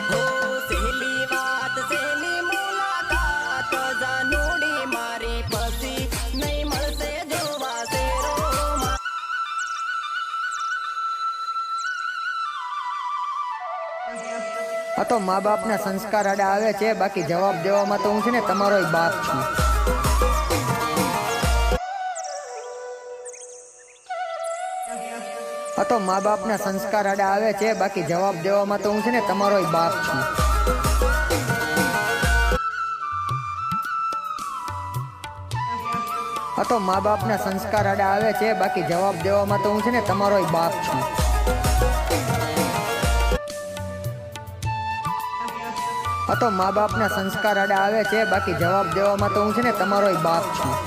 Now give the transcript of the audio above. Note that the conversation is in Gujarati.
હો સહેલી વાત સહેલી મુલાકાત જાનુડી મારી પછી નહીં મળશે જોવા શેરો આ તો મા બાપના સંસ્કાર આડા આવે છે, બાકી જવાબ દેવામાં તો હું છે ને તમારો બાપ છું. આ તો મા બાપના સંસ્કાર આડા આવે છે, બાકી જવાબ દેવામાં તો હું છે ને તમારો બાપ છું. આ તો મા બાપના સંસ્કાર આડા આવે છે, બાકી જવાબ દેવામાં તો હું છે ને તમારો બાપ છું. આ તો મા બાપના સંસ્કાર આડા આવે છે, બાકી જવાબ દેવામાં તો હું છે ને તમારો બાપ છું.